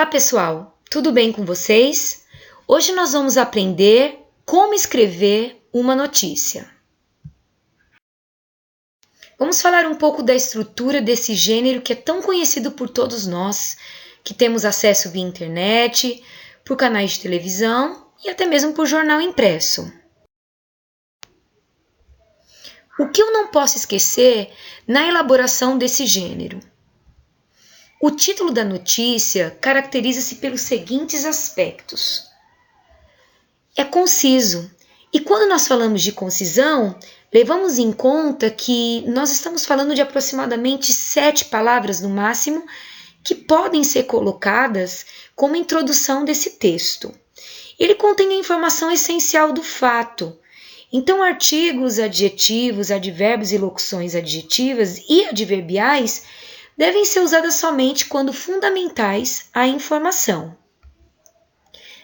Olá pessoal, tudo bem com vocês? Hoje nós vamos aprender como escrever uma notícia. Vamos falar um pouco da estrutura desse gênero que é tão conhecido por todos nós, que temos acesso via internet, por canais de televisão e até mesmo por jornal impresso. O que eu não posso esquecer na elaboração desse gênero? O título da notícia caracteriza-se pelos seguintes aspectos. É conciso, e quando nós falamos de concisão, levamos em conta que nós estamos falando de aproximadamente 7 palavras no máximo que podem ser colocadas como introdução desse texto. Ele contém a informação essencial do fato. Então, artigos, adjetivos, advérbios e locuções adjetivas e adverbiais devem ser usadas somente quando fundamentais à informação.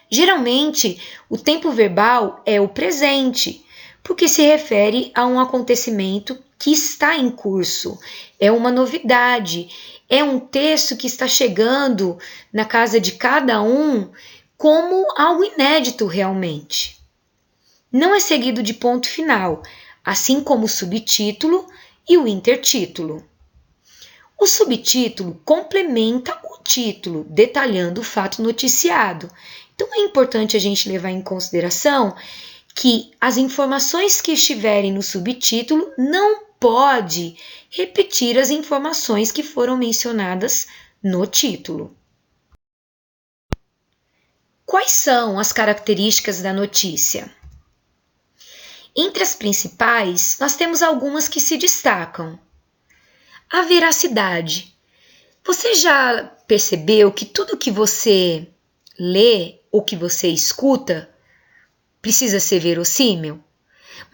Geralmente, o tempo verbal é o presente, porque se refere a um acontecimento que está em curso, é uma novidade, é um texto que está chegando na casa de cada um como algo inédito realmente. Não é seguido de ponto final, assim como o subtítulo e o intertítulo. O subtítulo complementa o título, detalhando o fato noticiado. Então, é importante a gente levar em consideração que as informações que estiverem no subtítulo não pode repetir as informações que foram mencionadas no título. Quais são as características da notícia? Entre as principais, nós temos algumas que se destacam. A veracidade. Você já percebeu que tudo que você lê ou que você escuta precisa ser verossímil?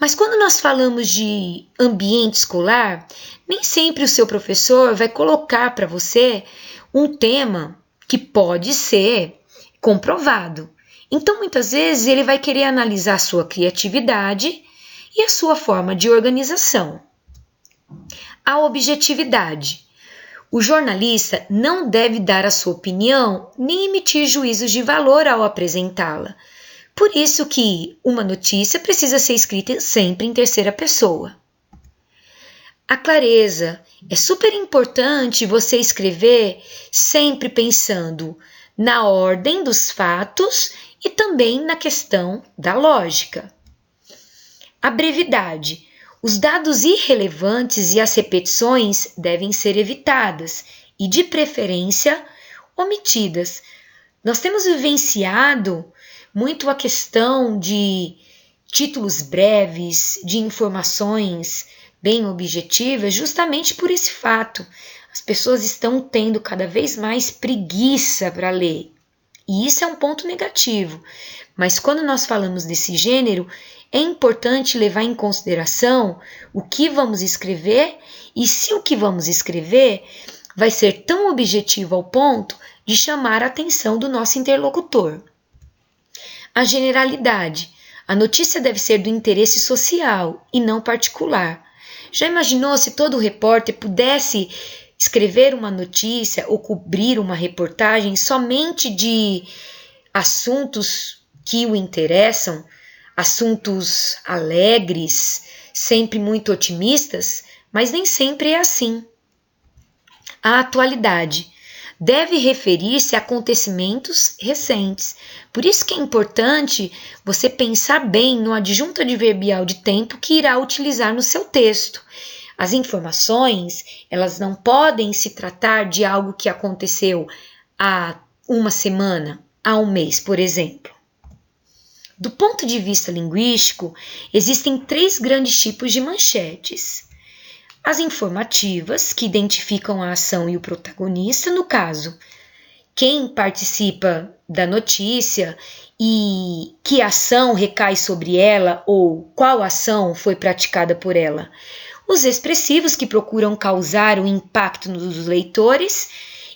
Mas quando nós falamos de ambiente escolar, nem sempre o seu professor vai colocar para você um tema que pode ser comprovado. Então, muitas vezes, ele vai querer analisar a sua criatividade e a sua forma de organização. A objetividade. O jornalista não deve dar a sua opinião nem emitir juízos de valor ao apresentá-la. Por isso que uma notícia precisa ser escrita sempre em terceira pessoa. A clareza. É super importante você escrever sempre pensando na ordem dos fatos e também na questão da lógica. A brevidade. Os dados irrelevantes e as repetições devem ser evitadas e, de preferência, omitidas. Nós temos vivenciado muito a questão de títulos breves, de informações bem objetivas, justamente por esse fato. As pessoas estão tendo cada vez mais preguiça para ler. E isso é um ponto negativo. Mas quando nós falamos desse gênero, é importante levar em consideração o que vamos escrever e se o que vamos escrever vai ser tão objetivo ao ponto de chamar a atenção do nosso interlocutor. A generalidade. A notícia deve ser do interesse social e não particular. Já imaginou se todo repórter pudesse escrever uma notícia ou cobrir uma reportagem somente de assuntos que o interessam? Assuntos alegres, sempre muito otimistas, mas nem sempre é assim. A atualidade deve referir-se a acontecimentos recentes. Por isso que é importante você pensar bem no adjunto adverbial de tempo que irá utilizar no seu texto. As informações, elas não podem se tratar de algo que aconteceu há uma semana, há um mês, por exemplo. Do ponto de vista linguístico, existem 3 grandes tipos de manchetes. As informativas, que identificam a ação e o protagonista, no caso, quem participa da notícia e que ação recai sobre ela ou qual ação foi praticada por ela. Os expressivos, que procuram causar um impacto nos leitores,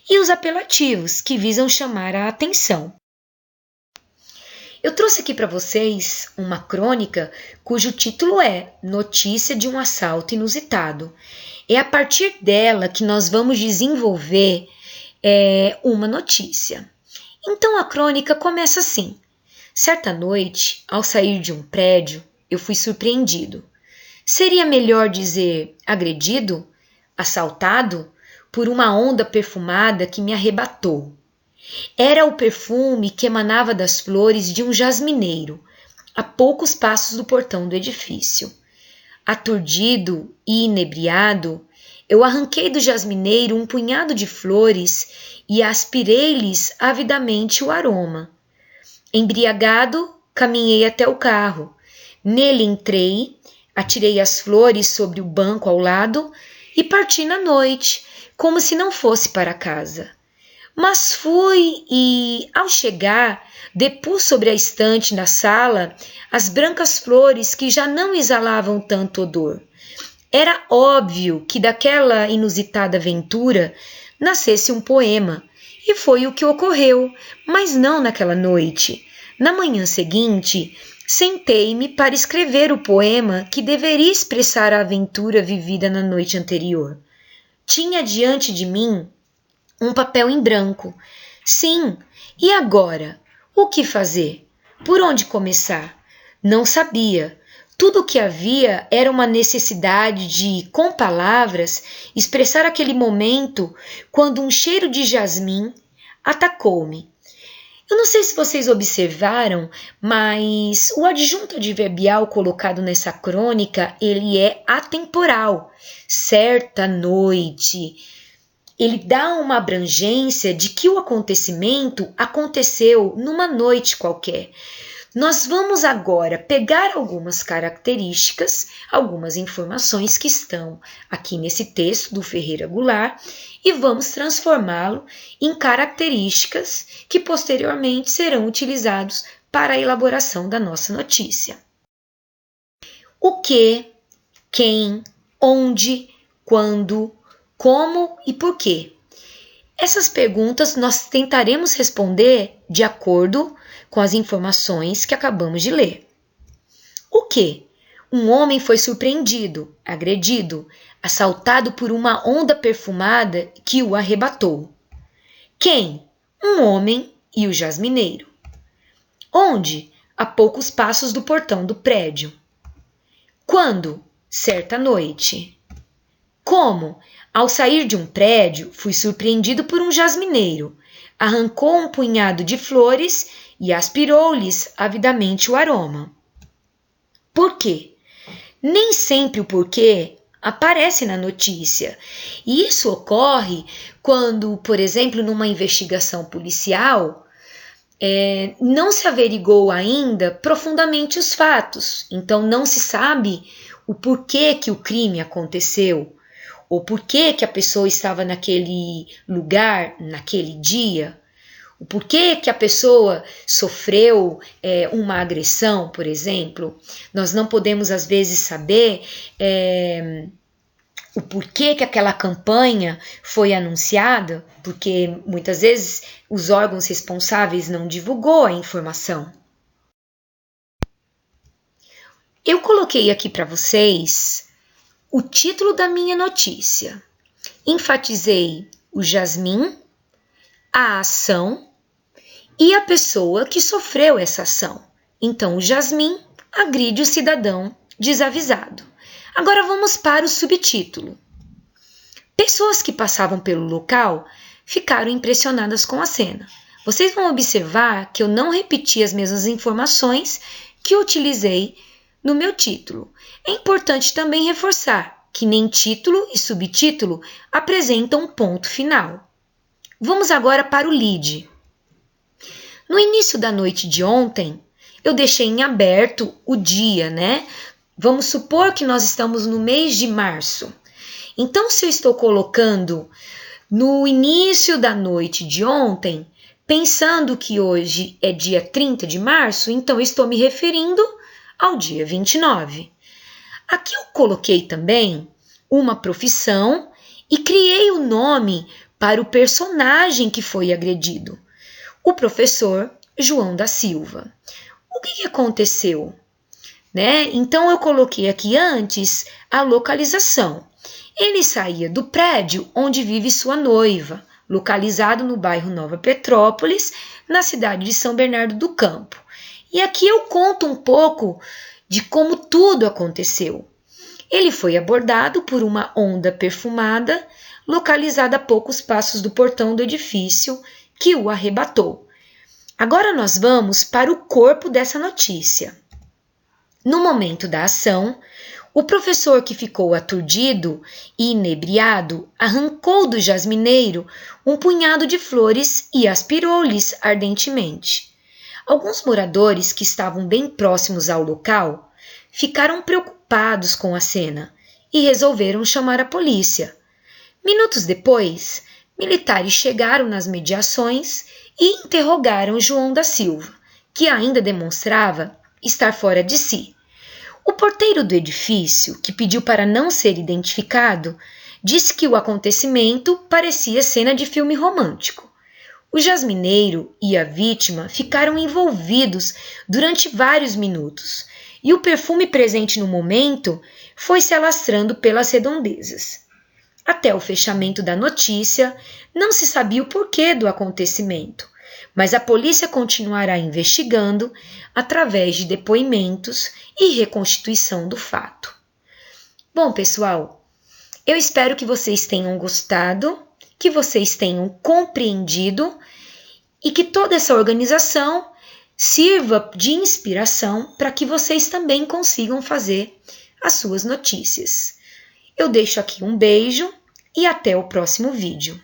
e os apelativos, que visam chamar a atenção. Eu trouxe aqui para vocês uma crônica cujo título é Notícia de um assalto inusitado. É a partir dela que nós vamos desenvolver uma notícia. Então a crônica começa assim. Certa noite, ao sair de um prédio, eu fui surpreendido. Seria melhor dizer agredido, assaltado, por uma onda perfumada que me arrebatou. Era o perfume que emanava das flores de um jasmineiro, a poucos passos do portão do edifício. Aturdido e inebriado, eu arranquei do jasmineiro um punhado de flores e aspirei-lhes avidamente o aroma. Embriagado, caminhei até o carro. Nele entrei, atirei as flores sobre o banco ao lado e parti na noite, como se não fosse para casa. Mas fui e, ao chegar, depus sobre a estante na sala as brancas flores que já não exalavam tanto odor. Era óbvio que daquela inusitada aventura nascesse um poema, e foi o que ocorreu, mas não naquela noite. Na manhã seguinte, sentei-me para escrever o poema que deveria expressar a aventura vivida na noite anterior. Tinha diante de mim um papel em branco. Sim, e agora? O que fazer? Por onde começar? Não sabia. Tudo o que havia era uma necessidade de, com palavras, expressar aquele momento quando um cheiro de jasmim atacou-me. Eu não sei se vocês observaram, mas o adjunto adverbial colocado nessa crônica, ele é atemporal. Certa noite. Ele dá uma abrangência de que o acontecimento aconteceu numa noite qualquer. Nós vamos agora pegar algumas características, algumas informações que estão aqui nesse texto do Ferreira Goulart e vamos transformá-lo em características que posteriormente serão utilizados para a elaboração da nossa notícia. O que, quem, onde, quando, como e por quê? Essas perguntas nós tentaremos responder de acordo com as informações que acabamos de ler. O que? Um homem foi surpreendido, agredido, assaltado por uma onda perfumada que o arrebatou. Quem? Um homem e o jasmineiro. Onde? A poucos passos do portão do prédio. Quando? Certa noite. Como? Ao sair de um prédio, fui surpreendido por um jasmineiro. Arrancou um punhado de flores e aspirou-lhes avidamente o aroma. Por quê? Nem sempre o porquê aparece na notícia. E isso ocorre quando, por exemplo, numa investigação policial, não se averigou ainda profundamente os fatos. Então não se sabe o porquê que o crime aconteceu. Ou por que a pessoa estava naquele lugar, naquele dia, o porquê que a pessoa sofreu uma agressão, por exemplo. Nós não podemos, às vezes, saber o porquê que aquela campanha foi anunciada, porque muitas vezes os órgãos responsáveis não divulgou a informação. Eu coloquei aqui para vocês o título da minha notícia. Enfatizei o jasmim, a ação e a pessoa que sofreu essa ação. Então, o jasmim agride o cidadão desavisado. Agora vamos para o subtítulo. Pessoas que passavam pelo local ficaram impressionadas com a cena. Vocês vão observar que eu não repeti as mesmas informações que utilizei no meu título. É importante também reforçar que nem título e subtítulo apresentam um ponto final. Vamos agora para o lead. No início da noite de ontem, eu deixei em aberto o dia, né? Vamos supor que nós estamos no mês de março. Então, se eu estou colocando no início da noite de ontem, pensando que hoje é dia 30 de março, então eu estou me referindo ao dia 29. Aqui eu coloquei também uma profissão e criei o nome para o personagem que foi agredido, o professor João da Silva. O que aconteceu? Então eu coloquei aqui antes a localização. Ele saía do prédio onde vive sua noiva, localizado no bairro Nova Petrópolis, na cidade de São Bernardo do Campo. E aqui eu conto um pouco de como tudo aconteceu. Ele foi abordado por uma Honda perfumada, localizada a poucos passos do portão do edifício, que o arrebatou. Agora nós vamos para o corpo dessa notícia. No momento da ação, o professor, que ficou aturdido e inebriado, arrancou do jasmineiro um punhado de flores e aspirou-lhes ardentemente. Alguns moradores que estavam bem próximos ao local ficaram preocupados com a cena e resolveram chamar a polícia. Minutos depois, militares chegaram nas mediações e interrogaram João da Silva, que ainda demonstrava estar fora de si. O porteiro do edifício, que pediu para não ser identificado, disse que o acontecimento parecia cena de filme romântico. O jasmineiro e a vítima ficaram envolvidos durante vários minutos, e o perfume presente no momento foi se alastrando pelas redondezas. Até o fechamento da notícia, não se sabia o porquê do acontecimento, mas a polícia continuará investigando através de depoimentos e reconstituição do fato. Bom, pessoal, eu espero que vocês tenham gostado, que vocês tenham compreendido e que toda essa organização sirva de inspiração para que vocês também consigam fazer as suas notícias. Eu deixo aqui um beijo e até o próximo vídeo.